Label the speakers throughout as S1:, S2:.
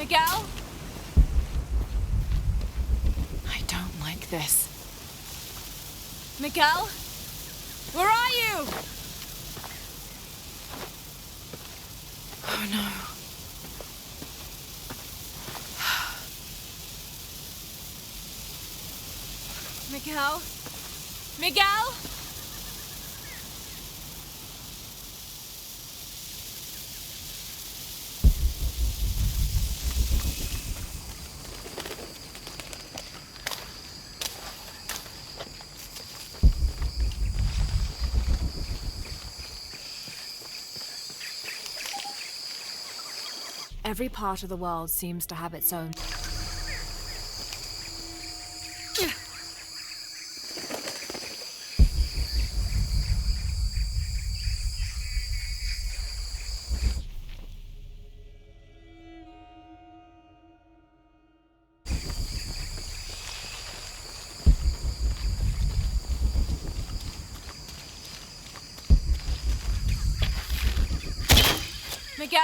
S1: Miguel? I don't like this. Miguel? Where are you? Oh no. Miguel? Miguel? Every part of the world seems to have its own. Miguel?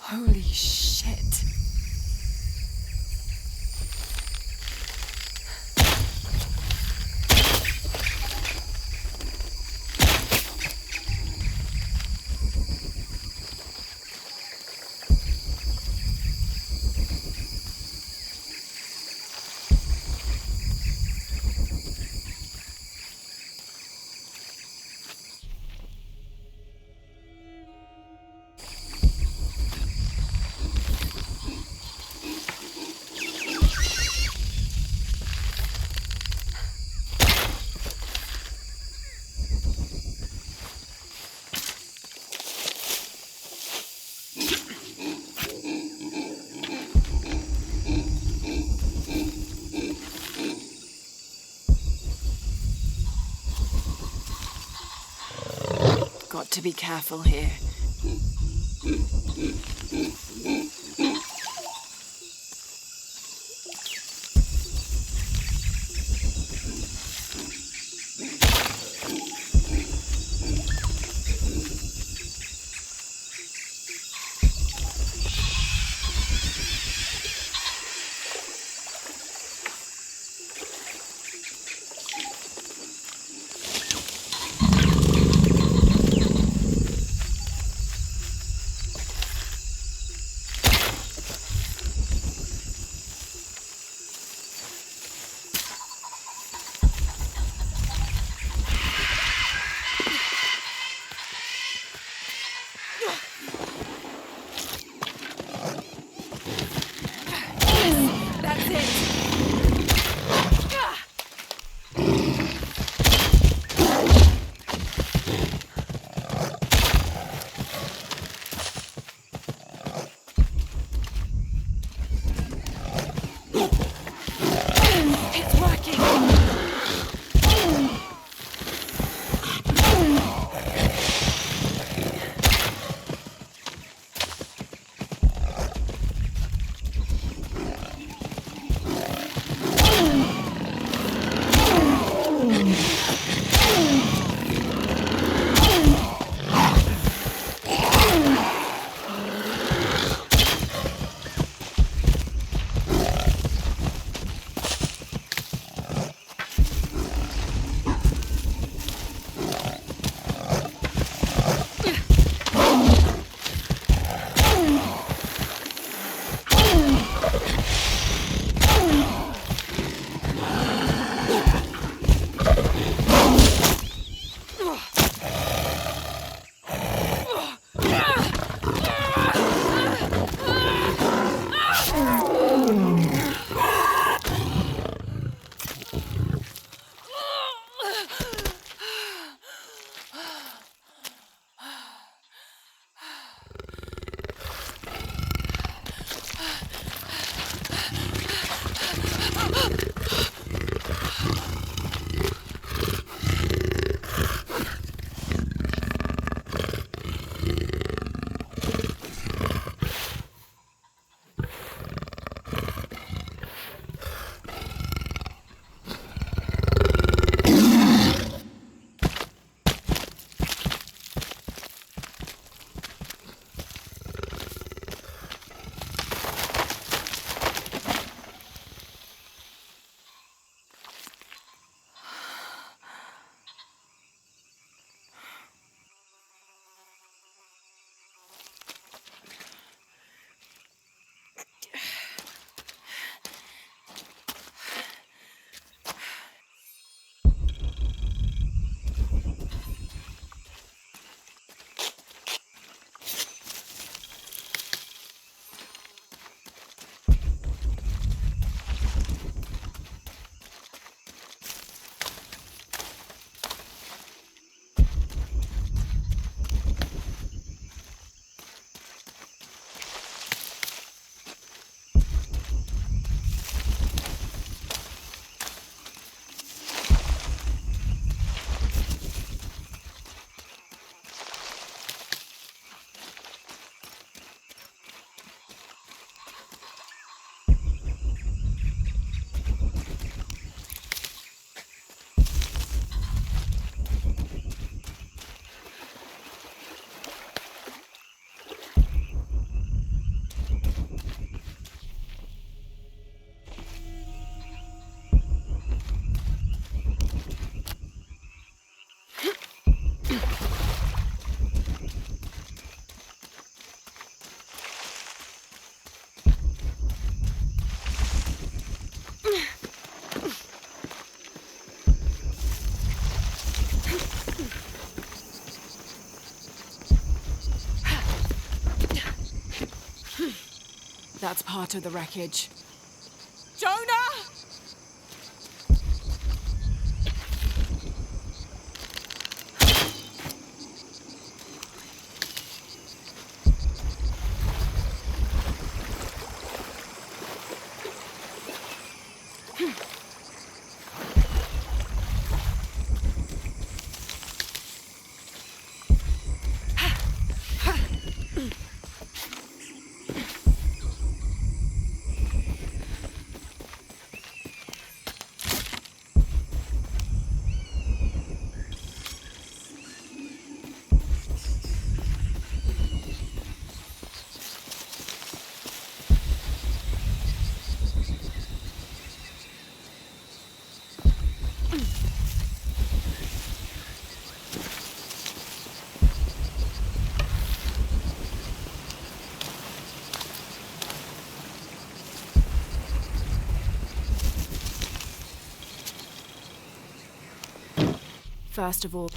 S1: Holy shit. Got to be careful here. that's part of the wreckage. Jonah! First of all,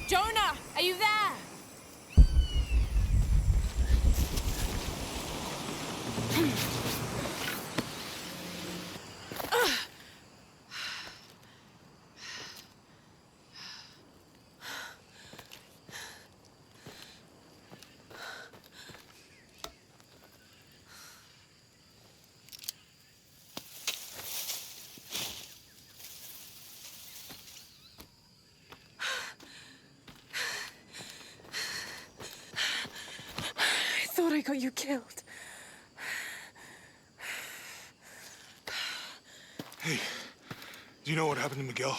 S1: Jonah, are you there? I thought I got you killed.
S2: Hey, do you know what happened to Miguel?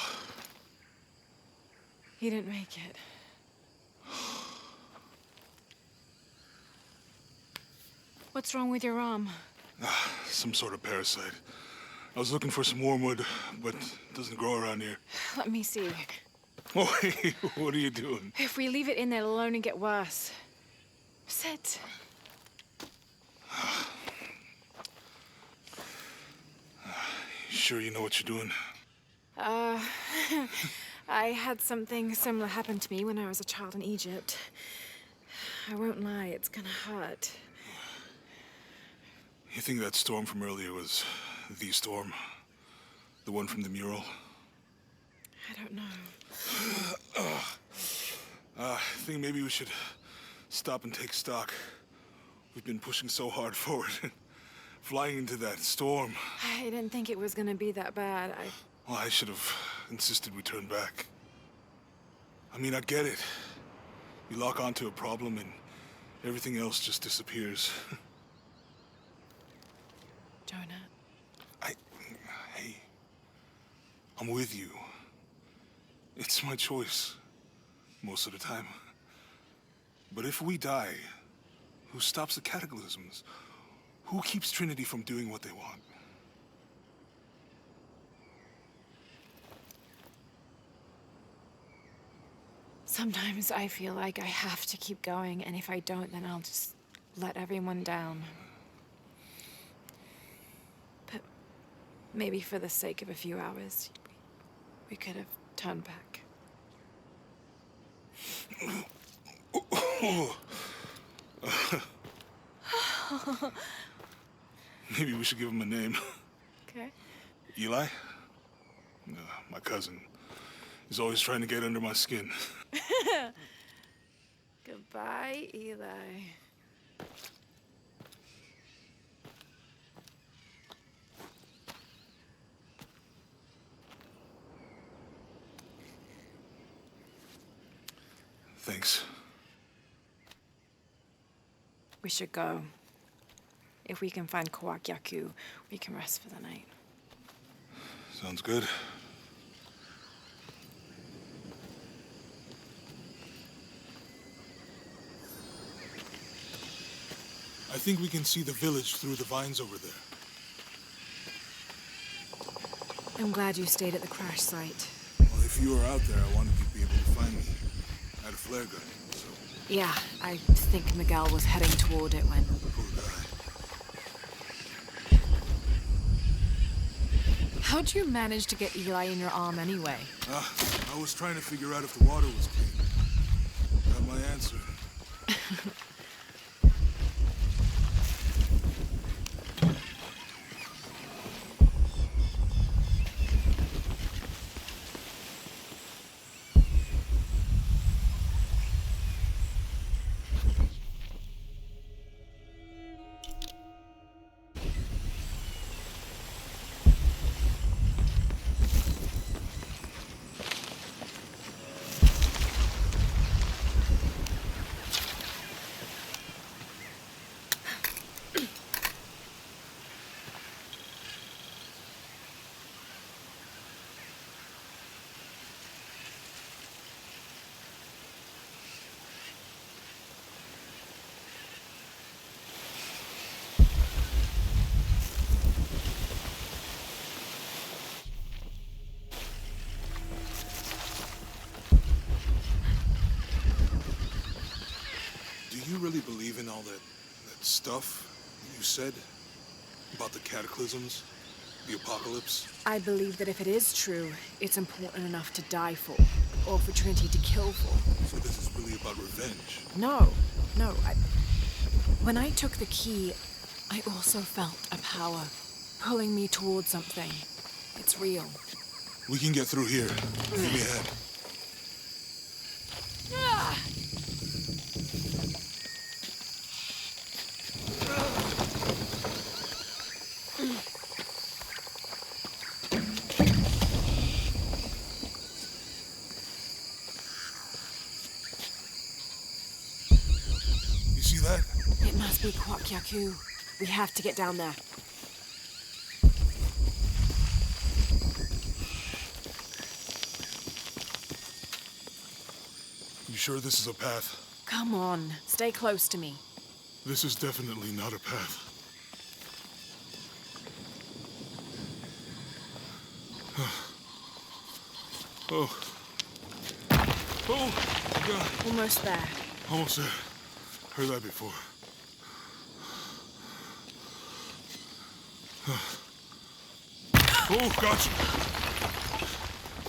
S1: He didn't make it. What's wrong with your arm?
S2: Some sort of parasite. I was looking for some wormwood, but it doesn't grow around here.
S1: Let me see.
S2: Oh, hey, what are you doing?
S1: If we leave it in there, it'll only get worse. Sit.
S2: Sure you know what you're doing?
S3: Uh, I had something similar happen to me when I was a child in Egypt. I won't lie, it's gonna hurt.
S2: You think that storm from earlier was the storm? The one from the mural?
S3: I don't know.
S2: I think maybe we should stop and take stock. We've been pushing so hard forward. Flying into that storm.
S3: I didn't think it was gonna be that bad.
S2: Well, I should have insisted we turn back. I mean, I get it. You lock onto a problem and everything else just disappears.
S3: Jonah.
S2: Hey, I'm with you. It's my choice, most of the time. But if we die, who stops the cataclysms? Who keeps Trinity from doing what they want?
S3: Sometimes I feel like I have to keep going, and if I don't, then I'll just let everyone down. But maybe for the sake of a few hours, we could have turned back.
S2: Maybe we should give him a name.
S3: Okay.
S2: Eli? My cousin. He's always trying to get under my skin.
S3: Goodbye, Eli.
S2: Thanks.
S3: We should go. If we can find Kawak Yaku, we can rest for the night.
S2: Sounds good. I think we can see the village through the vines over there.
S3: I'm glad you stayed at the crash site.
S2: Well, if you were out there, I wanted you to be able to find me. I had a flare gun, so...
S3: Yeah, I think Miguel was heading toward it when...
S2: Poor guy.
S3: How'd you manage to get Eli in your arm anyway?
S2: I was trying to figure out if the water was clean. Got my answer. Do you really believe in all that stuff you said about the cataclysms, the apocalypse?
S3: I believe that if it is true, it's important enough to die for, or for Trinity to kill for.
S2: So this is really about revenge?
S3: No. When I took the key, I also felt a power pulling me towards something. It's real.
S2: We can get through here. Give me a hand. You see that?
S3: It must be Kawak Yaku. We have to get down there.
S2: You sure this is a path?
S3: Come on, stay close to me.
S2: This is definitely not a path. Oh. Oh, God.
S3: Almost there.
S2: Almost there. Heard that before. Oh, gotcha.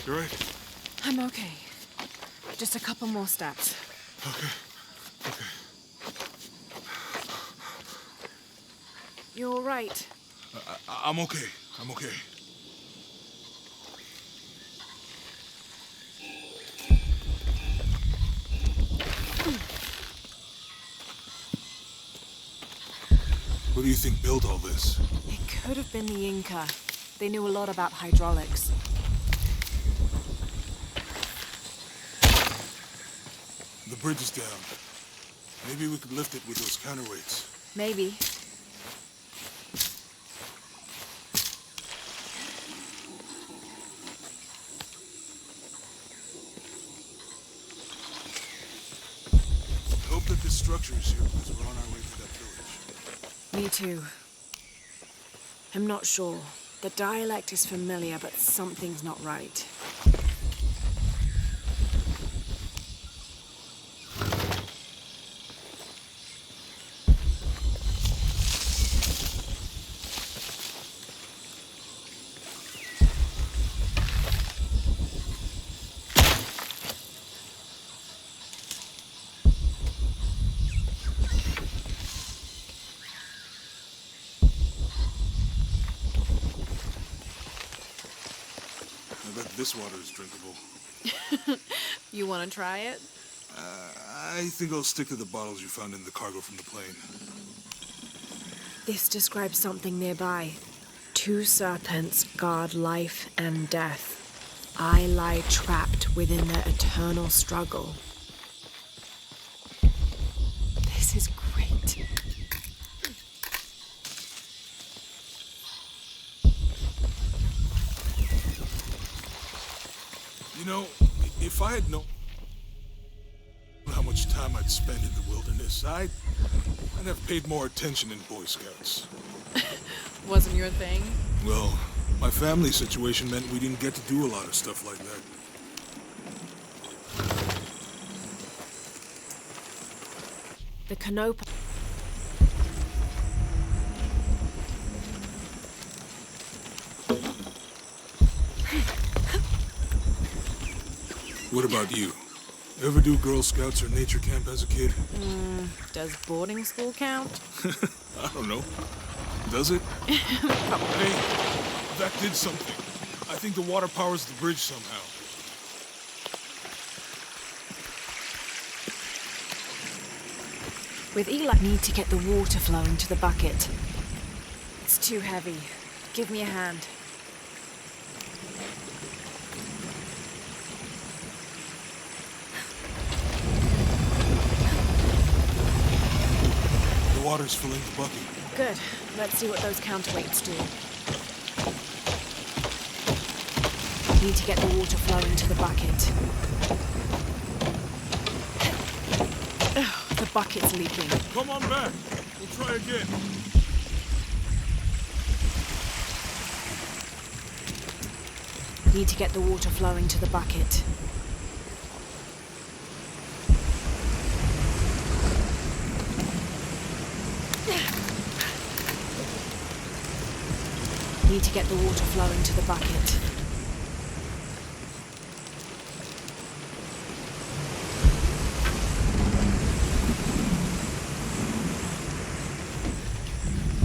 S2: You right?
S3: I'm okay. Just a couple more steps.
S2: Okay. Okay.
S3: You're all right.
S2: I'm okay. I'm okay. What do you think built all this?
S3: It could have been the Inca. They knew a lot about hydraulics.
S2: The bridge is down. Maybe we could lift it with those counterweights.
S3: Maybe.
S2: I hope that this structure is here because we're on our way to that village.
S3: Me too. I'm not sure. The dialect is familiar, but something's not right.
S2: I bet this water is drinkable.
S3: You want to try it?
S2: I think I'll stick to the bottles you found in the cargo from the plane.
S3: This describes something nearby. 2 serpents guard life and death. I lie trapped within their eternal struggle. This is great.
S2: You know, if I had known how much time I'd spend in the wilderness, I'd have paid more attention in Boy Scouts.
S3: Wasn't your thing?
S2: Well, my family situation meant we didn't get to do a lot of stuff like that.
S3: The Canopa.
S2: What about you? Ever do Girl Scouts or nature camp as a kid?
S3: Does boarding school count?
S2: I don't know. Does it? Hey, that did something. I think the water powers the bridge somehow.
S3: With Eli, need to get the water flowing to the bucket. It's too heavy. Give me a hand.
S2: The water's filling the bucket.
S3: Good. Let's see what those counterweights do. Need to get the water flowing to the bucket. Ugh, the bucket's leaking.
S2: Come on back. We'll try again.
S3: Need to get the water flowing to the bucket. Need to get the water flowing to the bucket.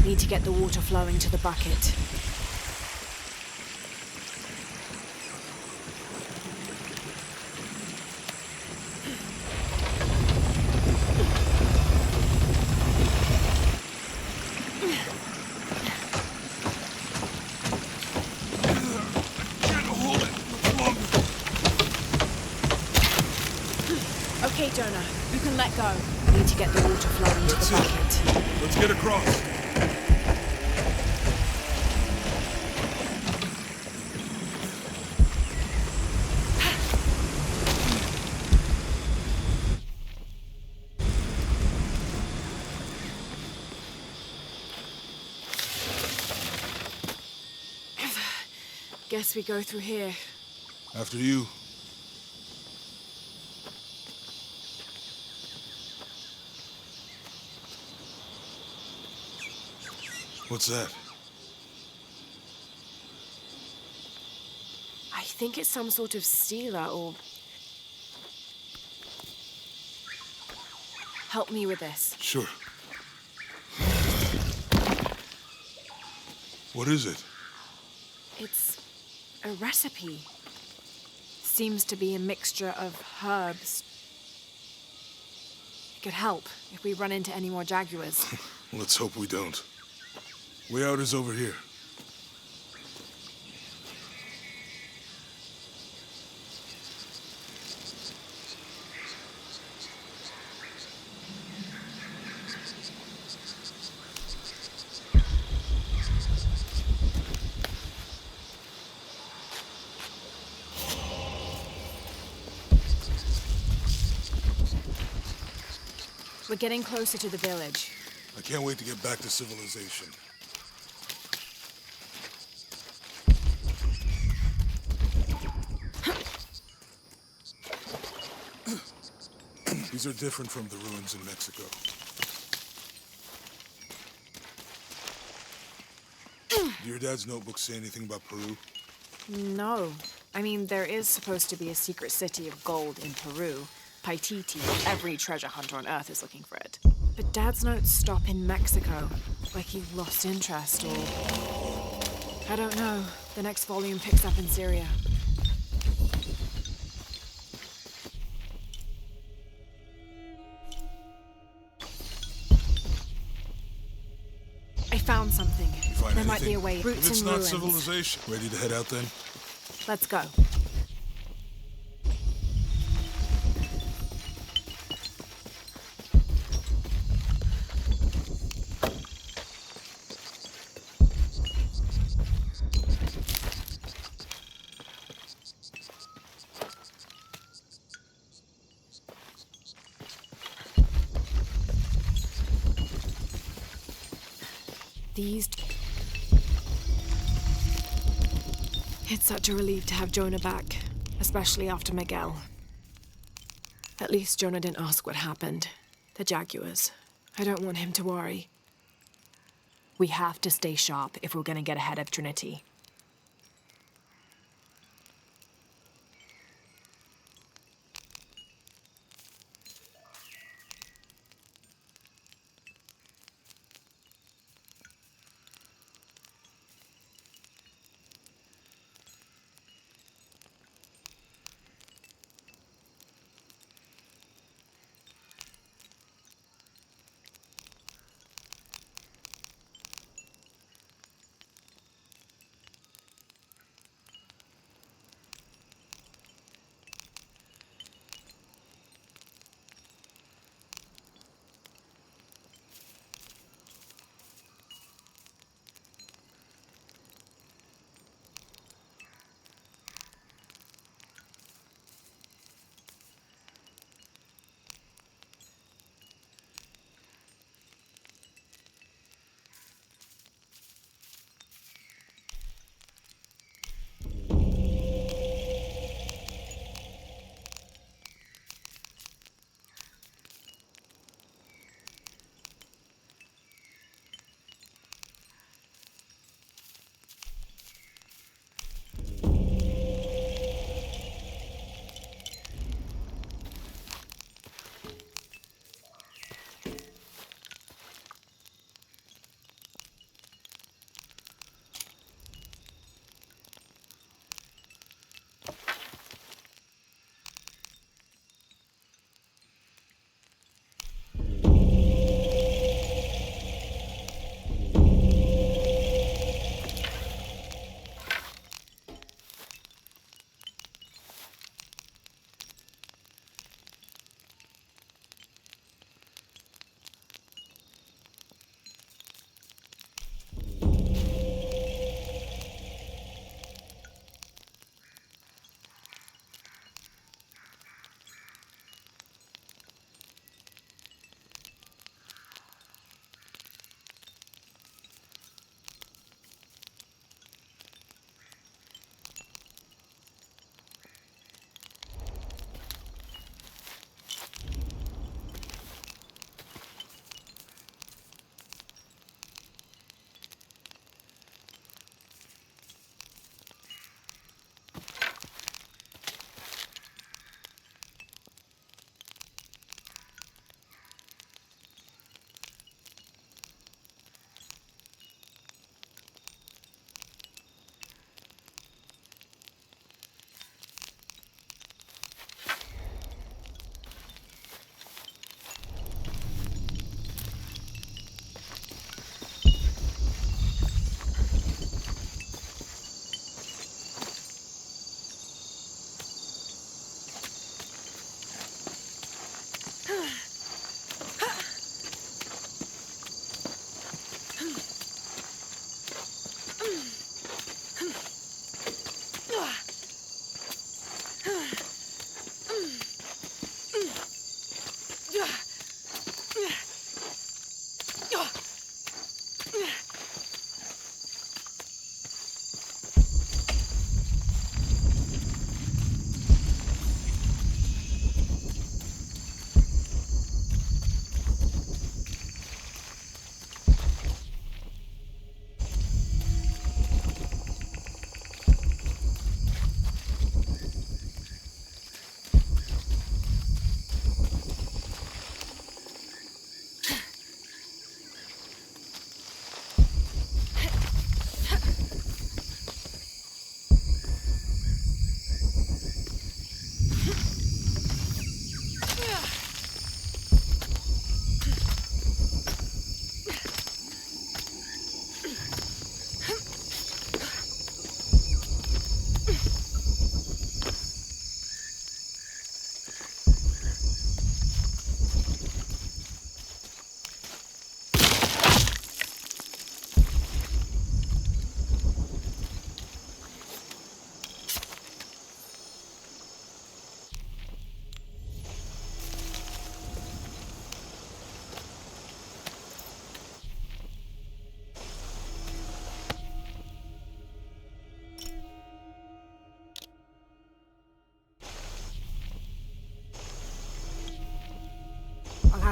S3: Need to get the water flowing to the bucket. Okay, Jonah, you can let go. Need to get the water flowing to the bucket.
S2: Let's get across.
S3: Guess we go through here.
S2: After you. What's that?
S3: think it's some sort of stealer or... Help me with this.
S2: Sure. What is it?
S3: It's a recipe. Seems to be a mixture of herbs. It could help if we run into any more jaguars.
S2: Let's hope we don't. Way out is over here.
S3: We're getting closer to the village.
S2: I can't wait to get back to civilization. These are different from the ruins in Mexico. Do your dad's notebook say anything about Peru?
S3: No. I mean, there is supposed to be a secret city of gold in Peru. Paititi. Every treasure hunter on Earth is looking for it. But Dad's notes stop in Mexico. Like he lost interest or... I don't know. The next volume picks up in Syria. I found something.
S2: You find
S3: There might be
S2: anything?
S3: a way.
S2: If
S3: Roots
S2: it's
S3: and
S2: not
S3: ruins.
S2: civilization. Ready to head out then?
S3: Let's go. These... It's such a relief to have Jonah back, especially after Miguel. At least Jonah didn't ask what happened. The jaguars. I don't want him to worry. We have to stay sharp if we're gonna get ahead of Trinity.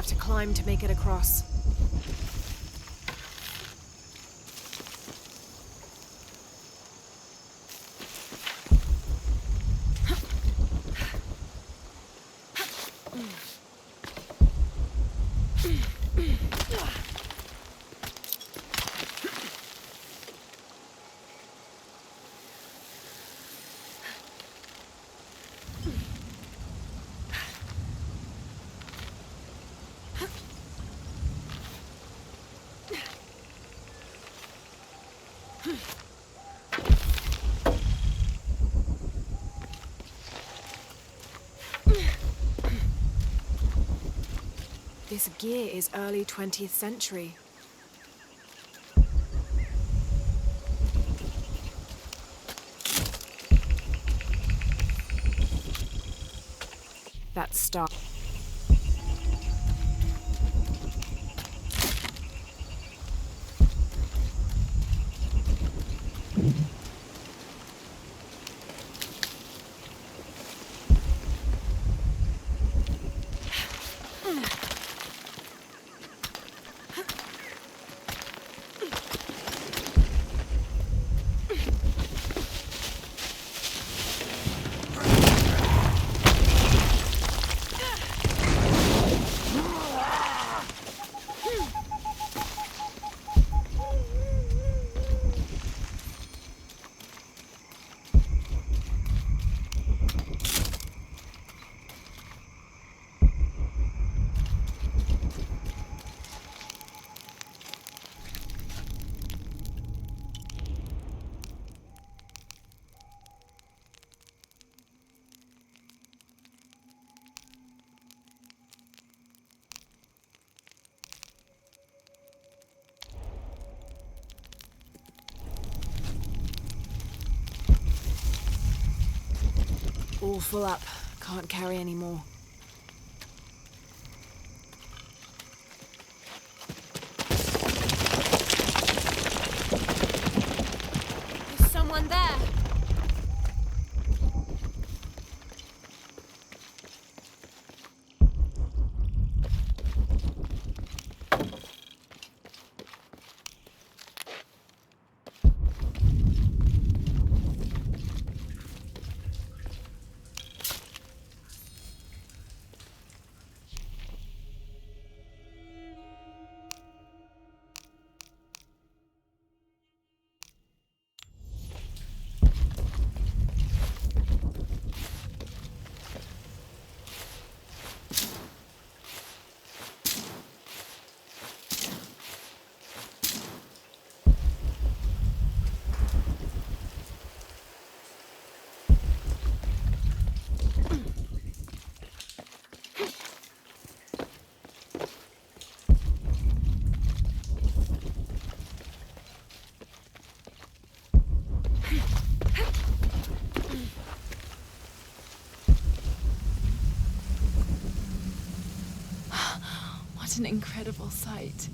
S3: have to climb to make it across. This gear is early 20th century. That star. All full up. Can't carry any more.
S4: There's someone there.
S1: What an incredible sight.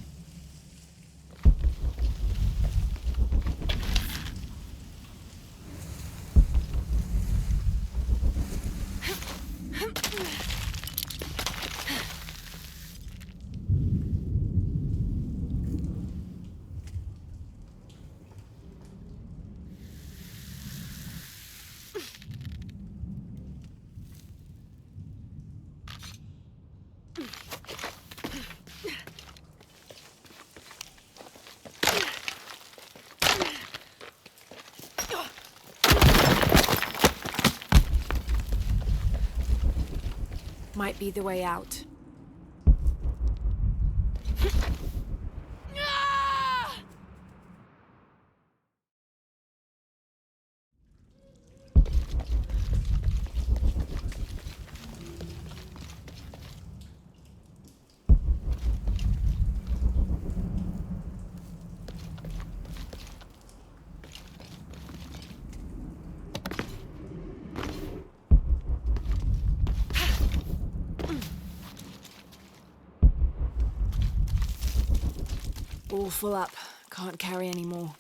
S3: Might be the way out. All full up. Can't carry any more.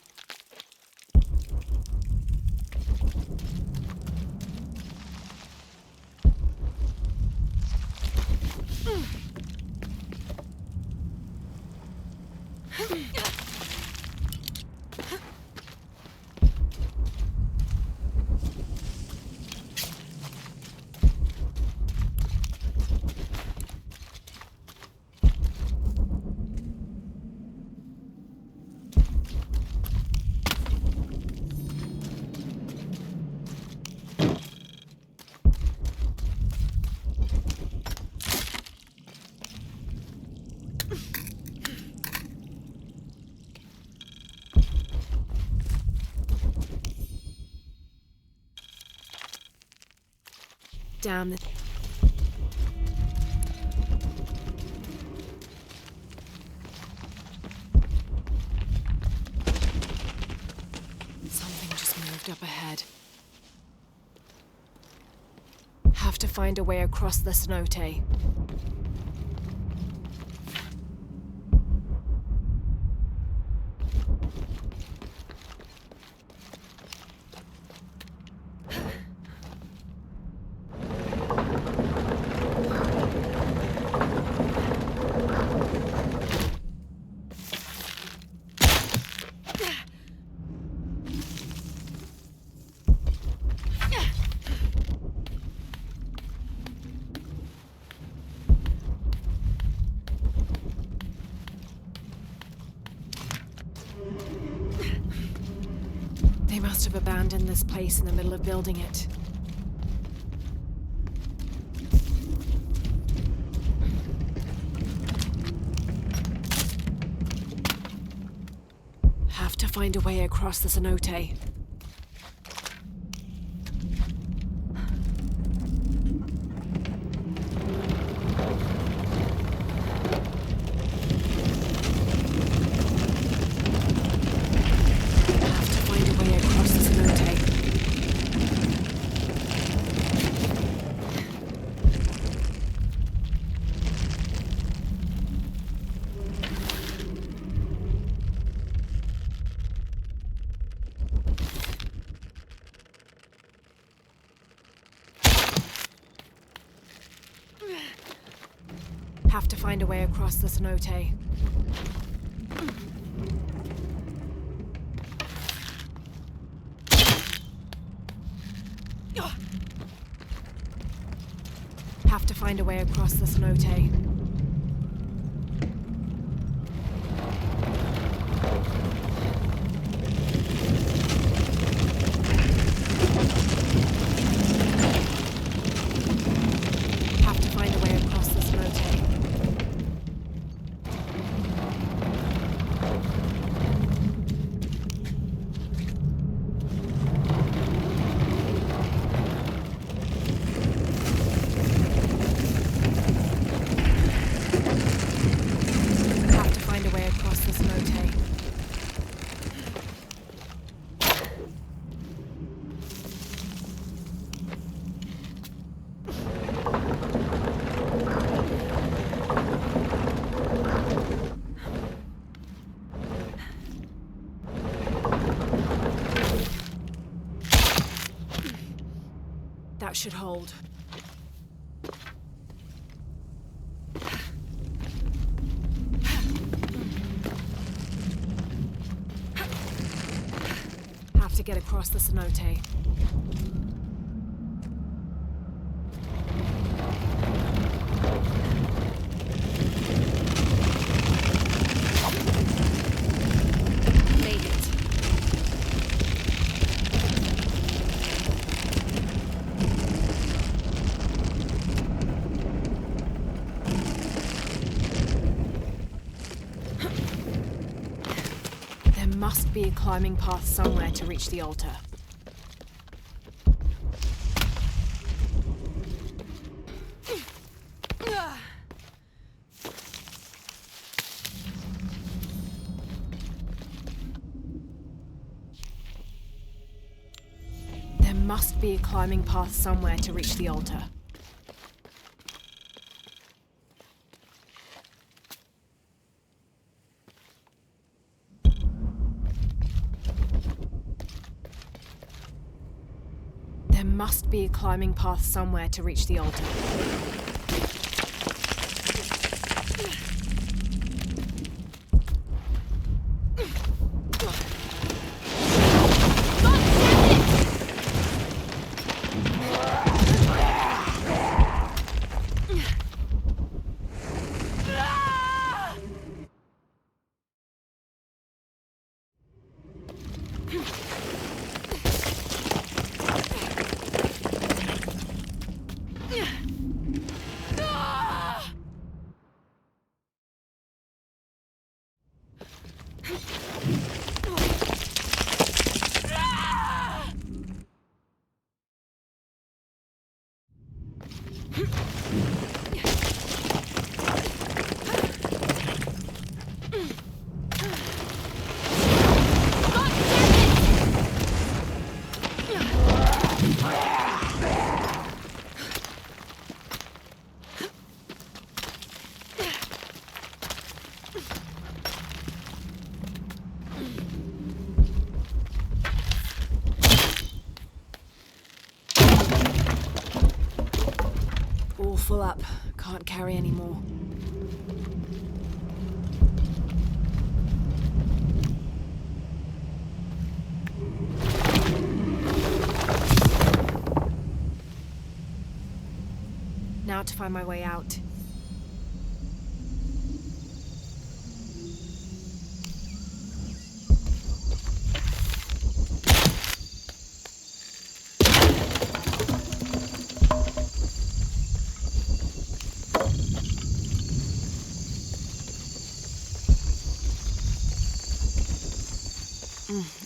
S3: Damn. Something just moved up ahead. Have to find a way across the cenote. They must have abandoned this place in the middle of building it. Have to find a way across the cenote. Have to find a way across the cenote. Have to find a way across the cenote. Have to find a way across the cenote. That should hold. Have to get across the cenote. Made it. There must be a climbing path somewhere to reach the altar. There must be a climbing path somewhere to reach the altar. There must be a climbing path somewhere to reach the altar. All full up. Can't carry any more. Now to find my way out.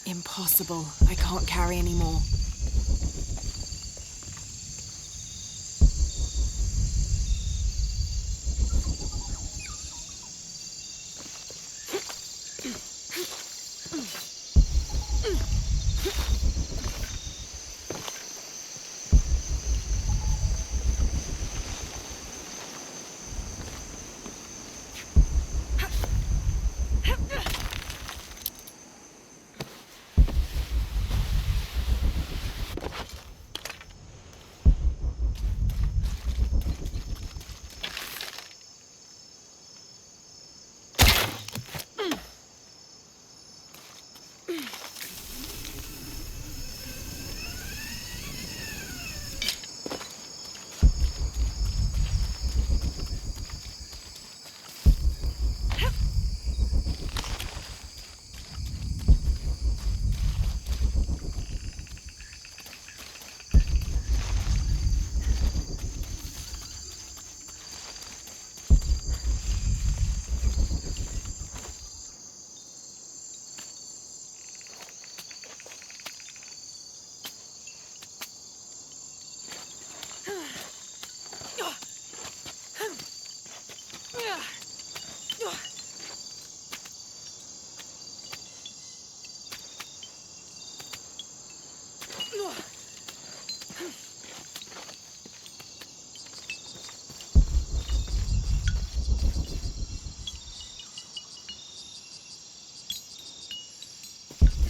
S3: Impossible. I can't carry any more.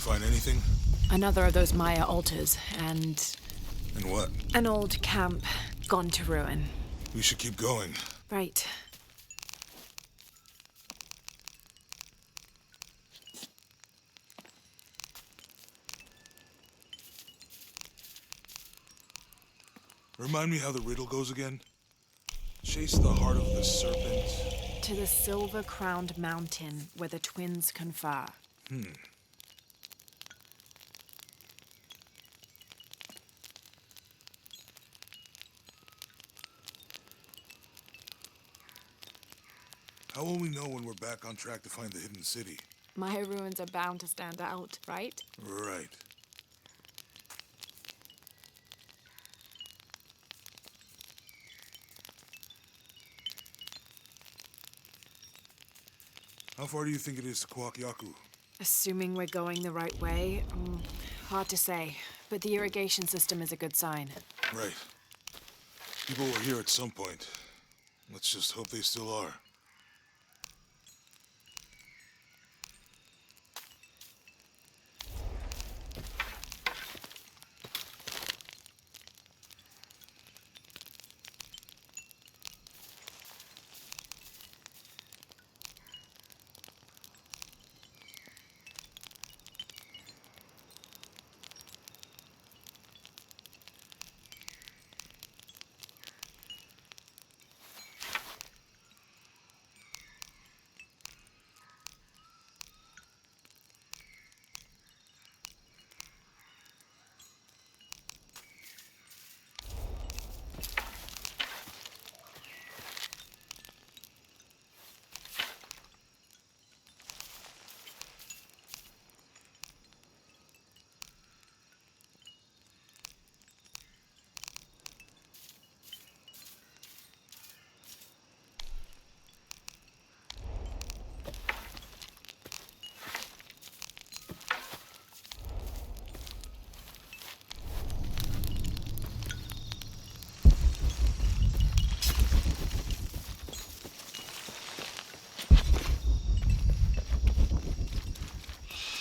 S2: Find anything?
S3: Another of those Maya altars, and
S2: And what?
S3: an old camp gone to ruin.
S2: We should keep going.
S3: Right.
S2: Remind me how the riddle goes again? Chase the heart of the serpent.
S3: To the silver-crowned mountain where the twins confer.
S2: How will we know when we're back on track to find the hidden city?
S3: Maya ruins are bound to stand out, right?
S2: Right. How far do you think it is to Kwakyaku?
S3: Assuming we're going the right way, hard to say. But the irrigation system is a good sign.
S2: Right. People were here at some point. Let's just hope they still are.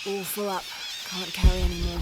S3: All full up. Can't carry anymore.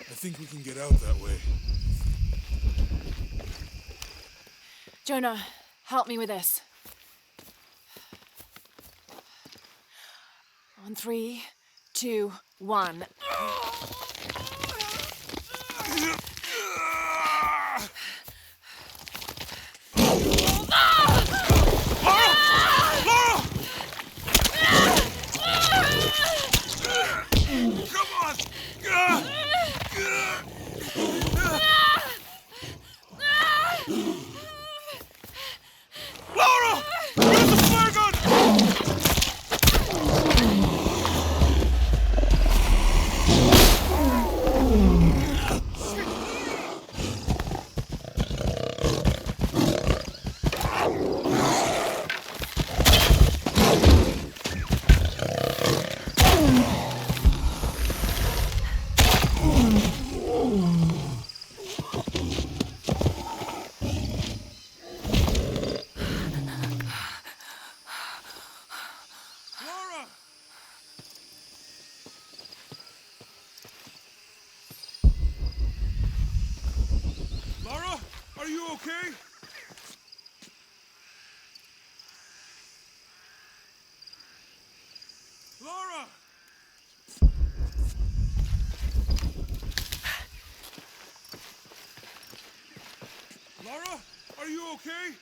S2: I think we can get out that way.
S3: Jonah, help me with this. On 3, 2, 1.
S2: Lara, are you okay? Lara! Lara, are you okay?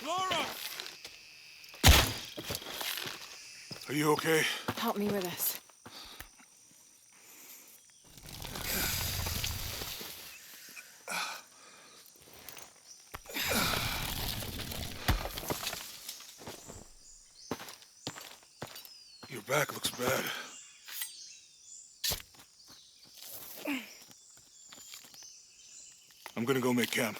S2: Lara! Are you okay?
S3: Help me with this.
S2: Your back looks bad. I'm gonna go make camp.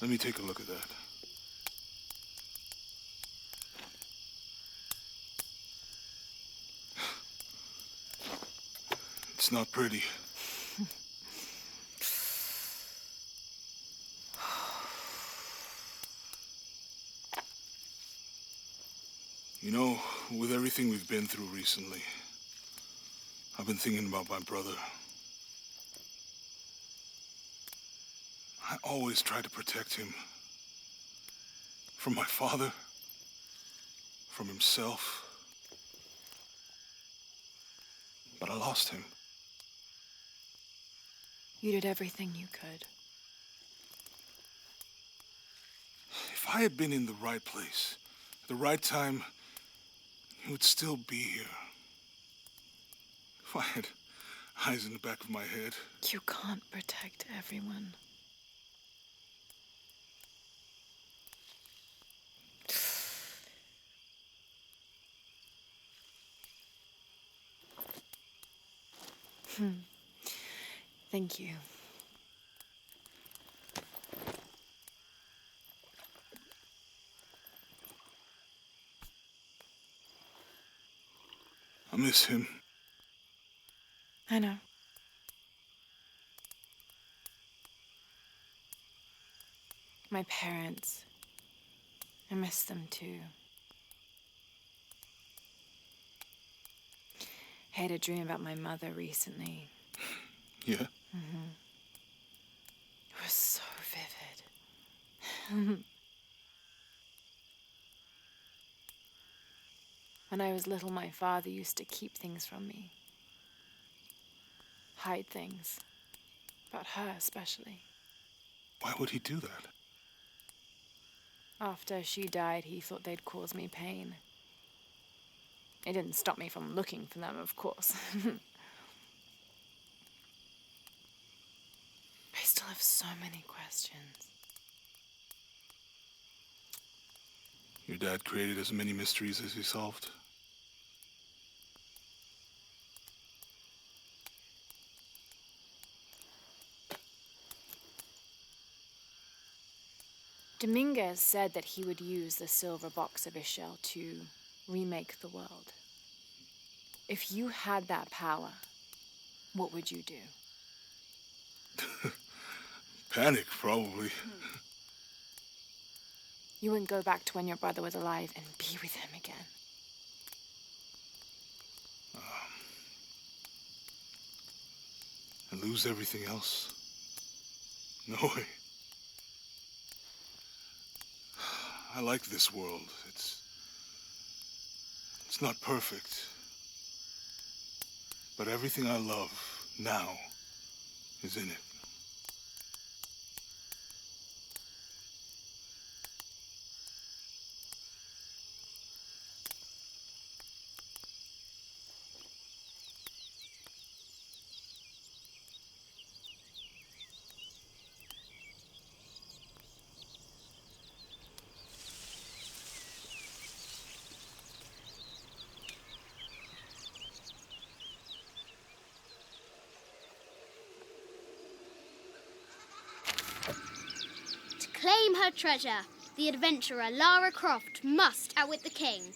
S2: Let me take a look at that. It's not pretty. You know, with everything we've been through recently, I've been thinking about my brother. I always try to protect him. From my father. From himself. But I lost him.
S3: You did everything you could.
S2: If I had been in the right place, at the right time, he would still be here. If I had eyes in the back of my head.
S3: You can't protect everyone. Thank you.
S2: I miss him.
S3: I know. My parents. I miss them too. I had a dream about my mother recently.
S2: Yeah?
S3: It was so vivid. When I was little, my father used to keep things from me. Hide things. About her, especially.
S2: Why would he do that?
S3: After she died, he thought they'd cause me pain. It didn't stop me from looking for them, of course. I still have so many questions.
S2: Your dad created as many mysteries as he solved.
S3: Dominguez said that he would use the silver box of Ishel to remake the world. If you had that power, what would you do?
S2: Panic, probably.
S3: You wouldn't go back to when your brother was alive and be with him again.
S2: And lose everything else? No way. I like this world. It's not perfect. But everything I love now is in it.
S5: To claim her treasure, the adventurer Lara Croft must outwit the king,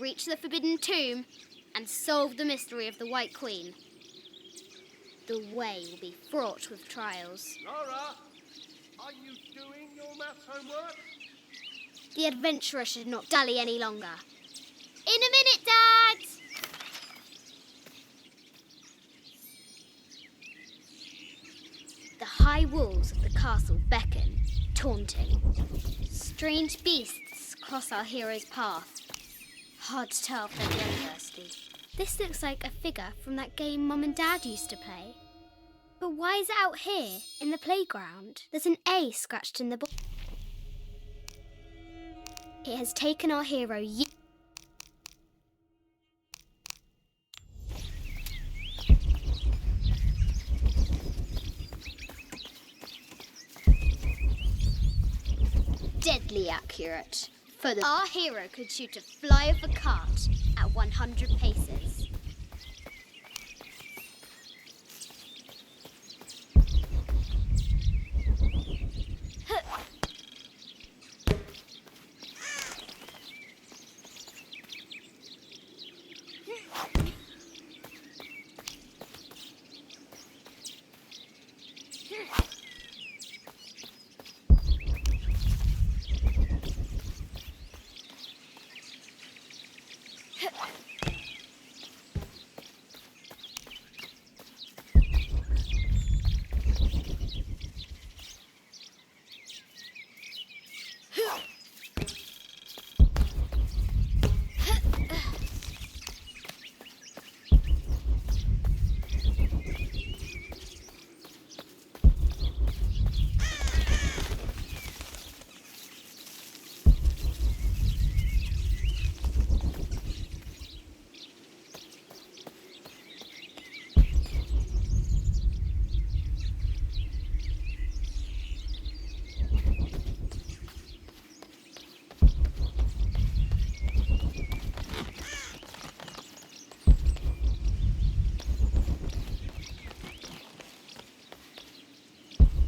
S5: reach the Forbidden Tomb, and solve the mystery of the White Queen. The way will be fraught with trials.
S6: Lara, are you doing your maths homework?
S5: The adventurer should not dally any longer. In a minute, Dad! The high walls of the castle beckon, taunting. Strange beasts cross our hero's path. Hard to tell if they're bloodthirsty. This looks like a figure from that game Mum and Dad used to play. But why is it out here, in the playground? There's an A scratched in the book. It has taken our hero deadly accurate. Our hero could shoot a fly of a cart at 100 paces.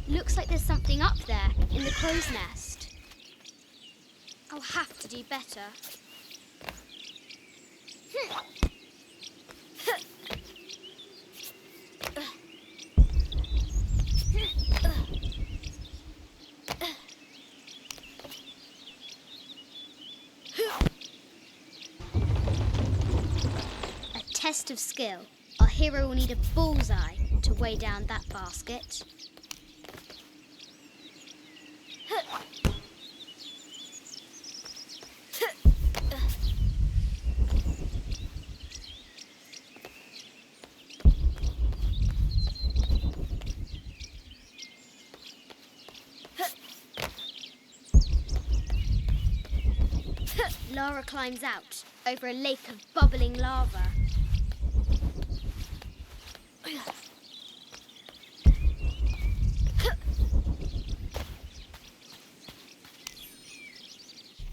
S5: Looks like there's something up there in the crow's nest. I'll have to do better. A test of skill. Our hero will need a bullseye to weigh down that basket. Lara climbs out over a lake of bubbling lava.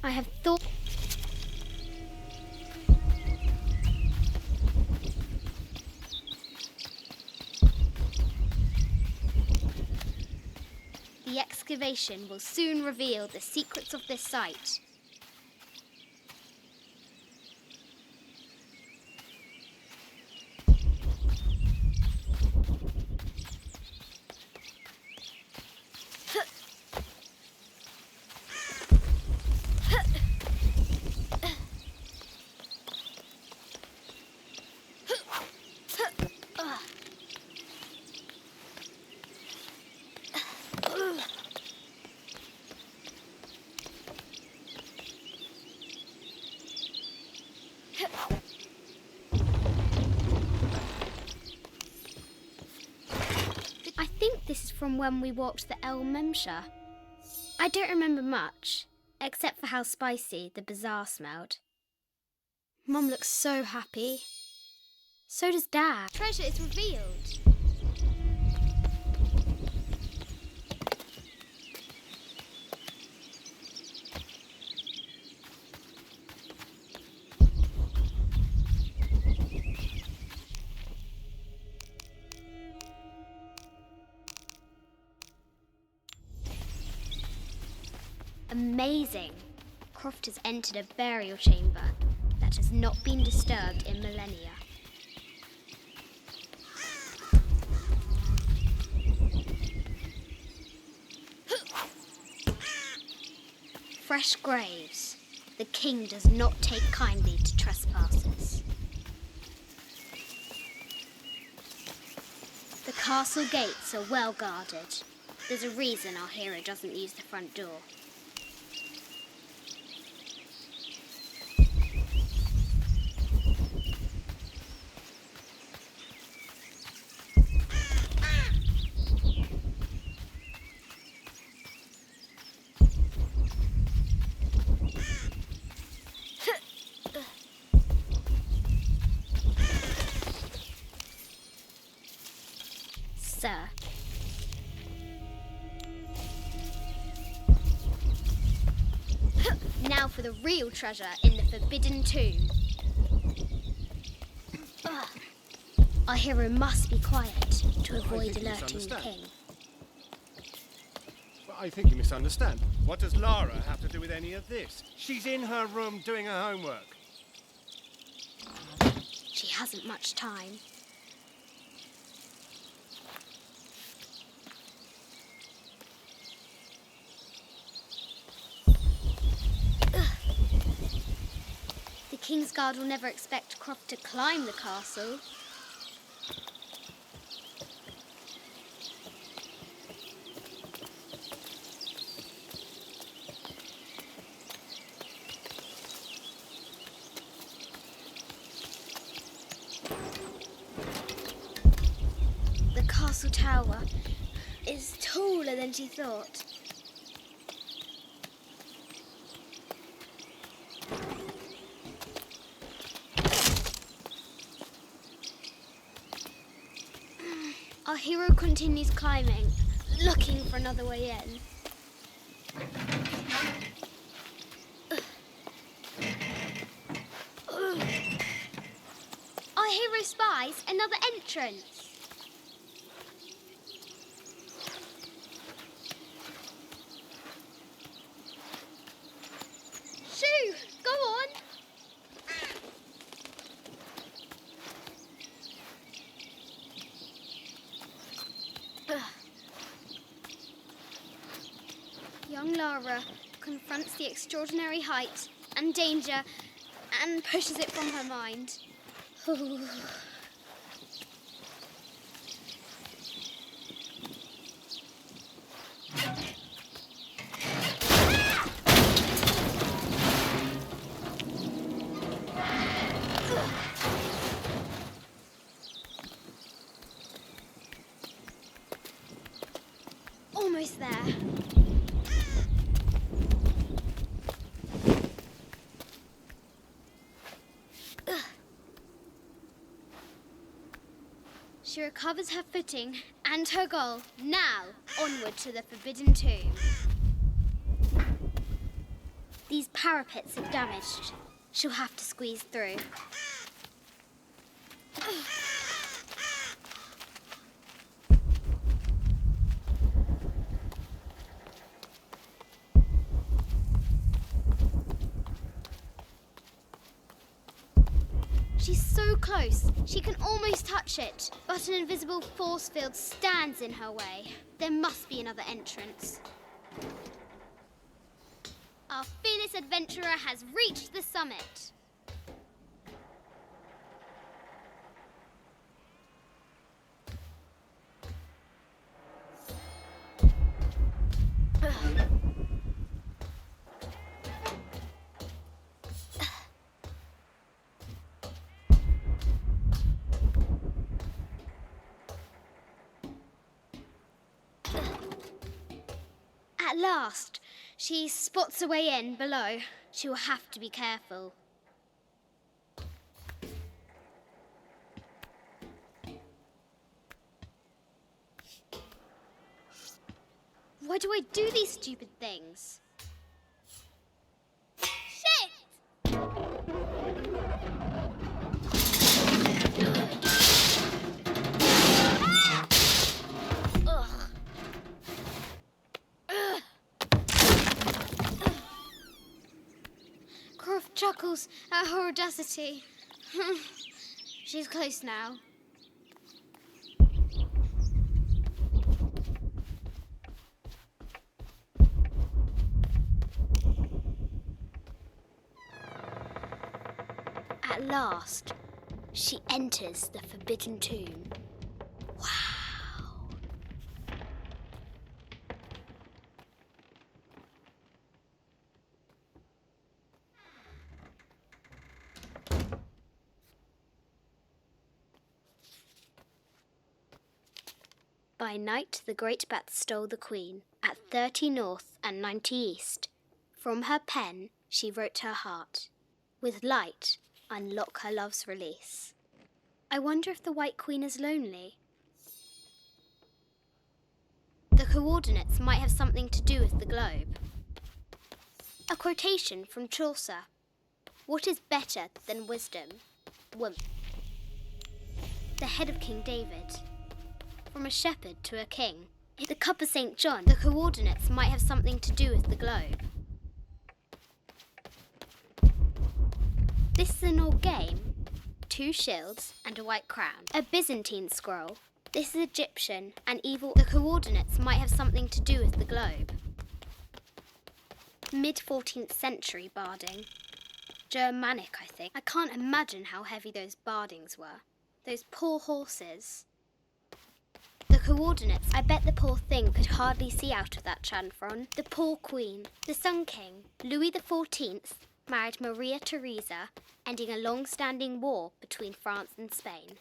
S5: I have thought. The excavation will soon reveal the secrets of this site. I think this is from when we walked the El Memsha. I don't remember much, except for how spicy the bazaar smelled. Mum looks so happy. So does Dad. Treasure is revealed. Amazing! Croft has entered a burial chamber that has not been disturbed in millennia. Fresh graves. The king does not take kindly to trespassers. The castle gates are well guarded. There's a reason our hero doesn't use the front door. Sir. Now for the real treasure in the Forbidden Tomb. Our hero must be quiet to avoid alerting the king.
S6: But I think you misunderstand. What does Lara have to do with any of this? She's in her room doing her homework.
S5: She hasn't much time. The Kingsguard will never expect Croft to climb the castle. The castle tower is taller than she thought. Our hero continues climbing, looking for another way in. Our hero spies another entrance. Shoo! Go on! Young Lara confronts the extraordinary height and danger and pushes it from her mind. Almost there. She recovers her footing and her goal. Now, onward to the Forbidden Tomb. These parapets are damaged. She'll have to squeeze through. She's so close, she can almost touch it, but an invisible force field stands in her way. There must be another entrance. Our fearless adventurer has reached the summit. At last, she spots a way in below. She will have to be careful. Why do I do these stupid things? Shit! Croft chuckles at her audacity. She's close now. At last, she enters the Forbidden Tomb. Wow! By night the great bat stole the queen at 30 north and 90 east. From her pen she wrote her heart. With light, unlock her love's release. I wonder if the White Queen is lonely. The coordinates might have something to do with the globe. A quotation from Chaucer. What is better than wisdom? Woman. The head of King David. From a shepherd to a king. The cup of St. John. The coordinates might have something to do with the globe. This is an old game. 2 shields and a white crown. A Byzantine scroll. This is Egyptian and evil. The coordinates might have something to do with the globe. Mid-14th century barding. Germanic, I think. I can't imagine how heavy those bardings were. Those poor horses. The coordinates. I bet the poor thing could hardly see out of that chanfron. The poor queen. The Sun King, Louis XIV, married Maria Theresa, ending a long-standing war between France and Spain.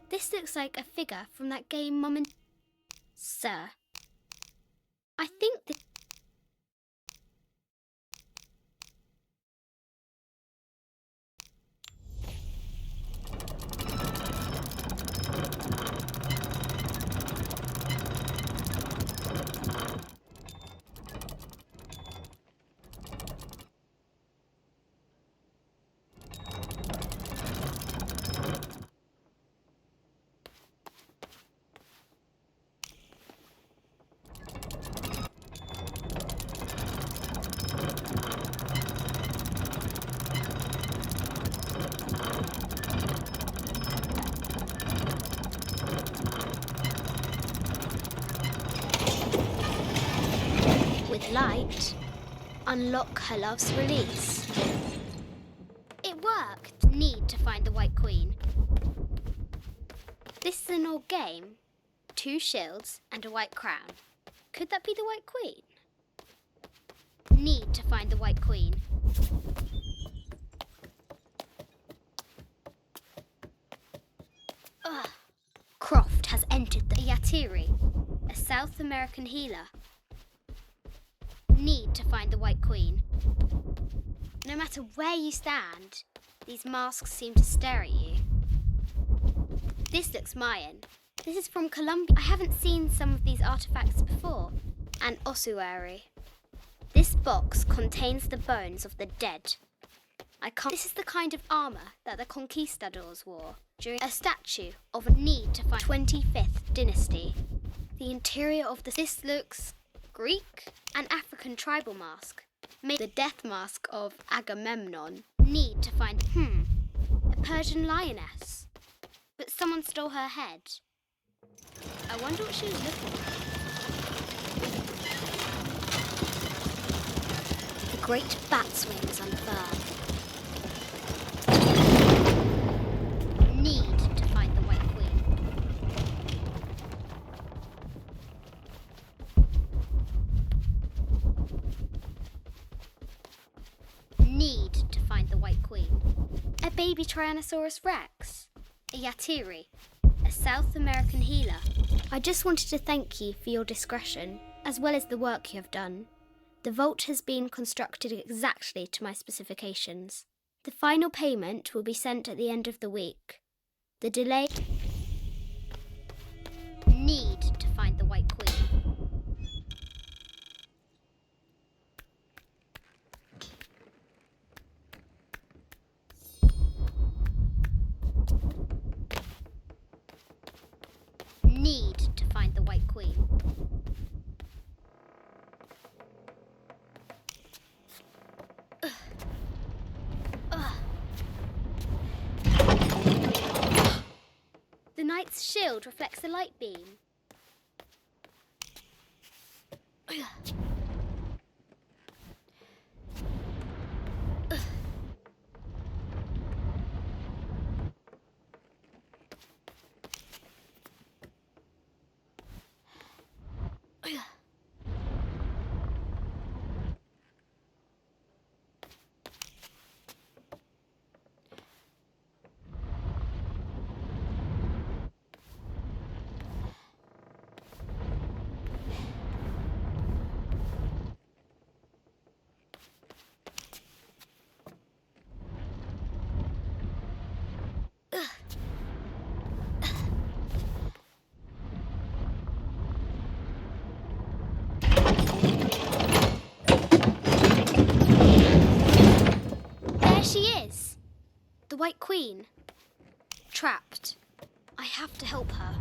S5: This looks like a figure from that game Mum and... Sir, I think the... With light, unlock her love's release. It worked. Need to find the White Queen. This is an old game. 2 shields and a white crown. Could that be the White Queen? Need to find the White Queen. Ugh. Croft has entered the Yatiri, a South American healer. Need to find the White Queen. No matter where you stand, these masks seem to stare at you. This looks Mayan. This is from Colombia. I haven't seen some of these artifacts before. An ossuary. This box contains the bones of the dead. This is the kind of armour that the conquistadors wore during a statue of a need to find 25th dynasty. The interior of this looks Greek, an African tribal mask. The death mask of Agamemnon. Need to find a Persian lioness. But someone stole her head. I wonder what she was looking at. The great bat's wings unfurled. Need to find the White Queen. Need to find the White Queen. A baby Tyrannosaurus Rex. A Yatiri. A South American healer. I just wanted to thank you for your discretion, as well as the work you have done. The vault has been constructed exactly to my specifications. The final payment will be sent at the end of the week. The delay... Need to find the White Queen. Need to find the White Queen. The knight's shield reflects the light beam. The White Queen. Trapped. I have to help her.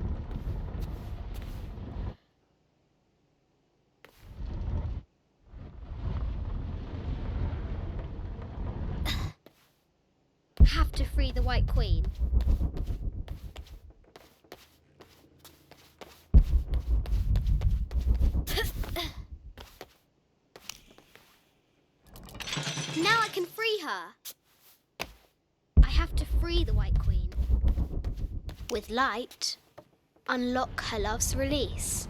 S5: Have to free the White Queen. Now I can free her. I have to free the White Queen. With light, unlock her love's release.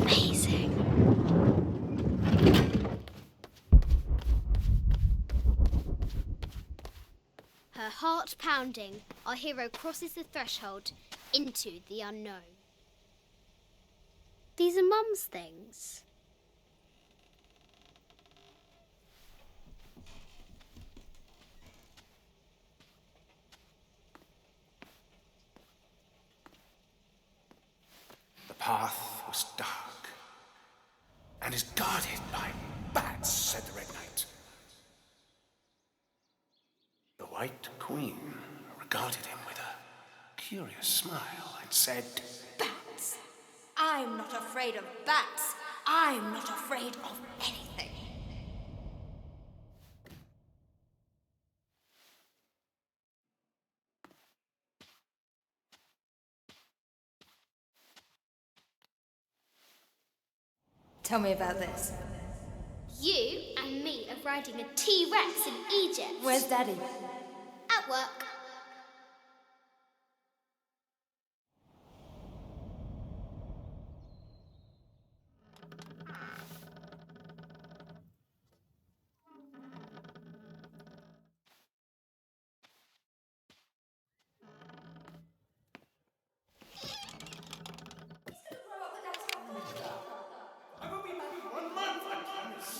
S5: Amazing. Her heart pounding, our hero crosses the threshold into the unknown. These are Mum's things.
S7: The path was dark and is guarded by bats, said the Red Knight. The White Queen regarded him with a curious smile and said,
S1: Bats! I'm not afraid of bats. I'm not afraid of anything. Tell me about this.
S5: You and me are riding a T-Rex in Egypt.
S1: Where's Daddy?
S5: At work.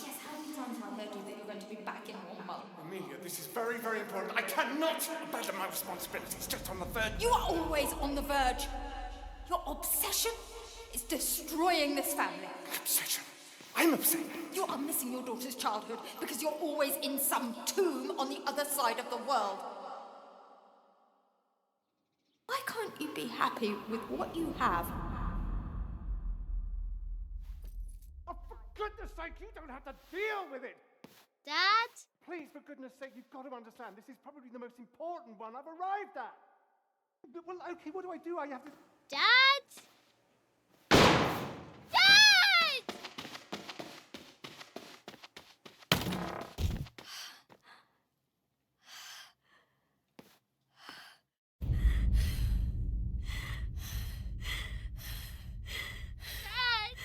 S1: Yes, how many times have I heard you that you're going to be back in 1 month?
S7: Amelia, this is very, very important. I cannot abandon my responsibilities just on the verge.
S1: You are always on the verge. Your obsession is destroying this family.
S7: Obsession. I'm upset.
S1: You are missing your daughter's childhood because you're always in some tomb on the other side of the world. Why can't you be happy with what you have?
S6: Oh, for goodness sake, you don't have to deal with it!
S5: Dad?
S6: Please, for goodness sake, you've got to understand, this is probably the most important one I've arrived at. Well, okay, what do? I have to...
S5: Dad? Dad! Dad!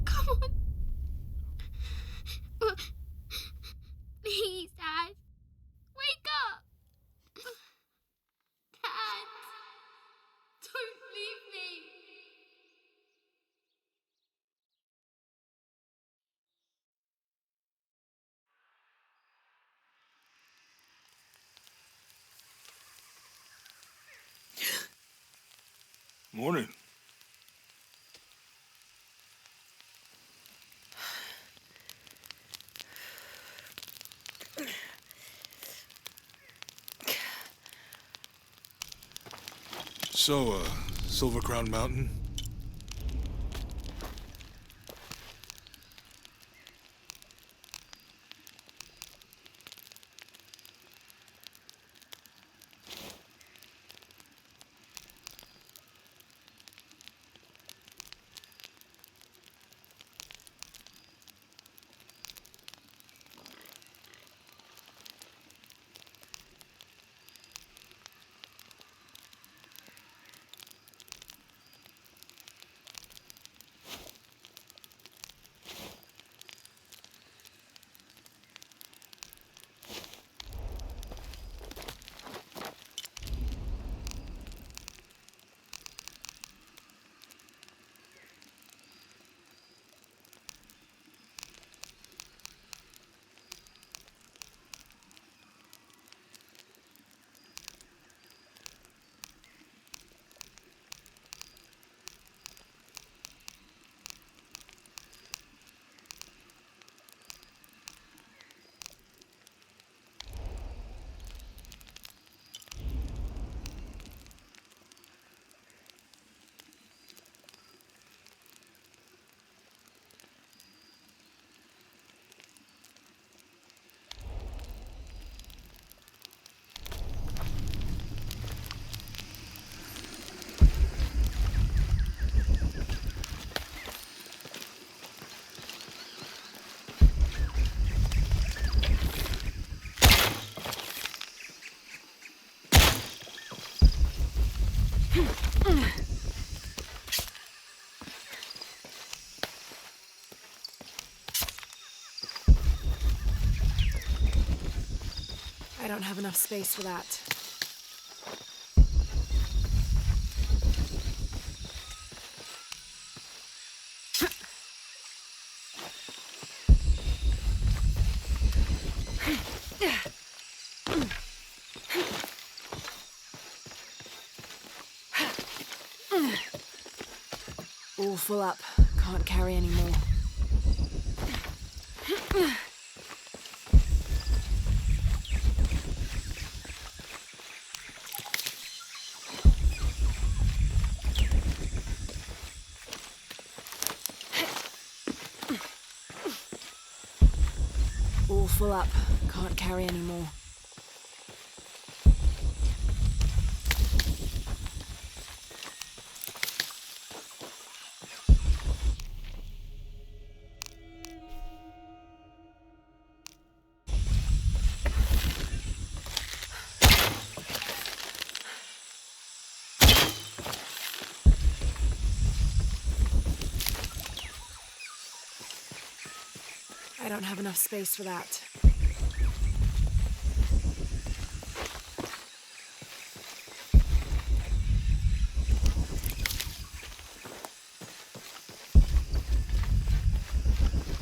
S5: Come on. Please, Dad. Wake up. Dad. Don't leave me.
S2: Morning. So, Silver Crown Mountain?
S3: I don't have enough space for that. All full up. Can't carry any more. All full up. Can't carry any more. don't have enough space for that.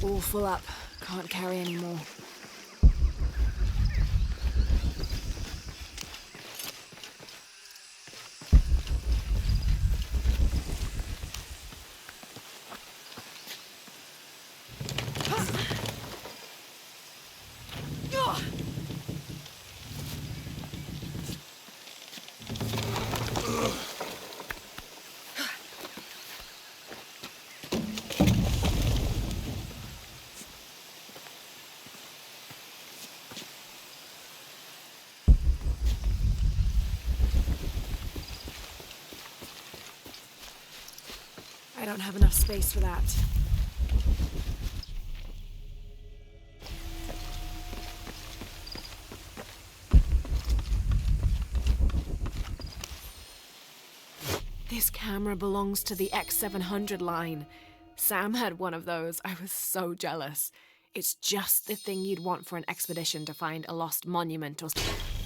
S3: All full up. Can't carry any more. I don't have enough space for that. This camera belongs to the X700 line. Sam had one of those. I was so jealous. It's just the thing you'd want for an expedition to find a lost monument or something.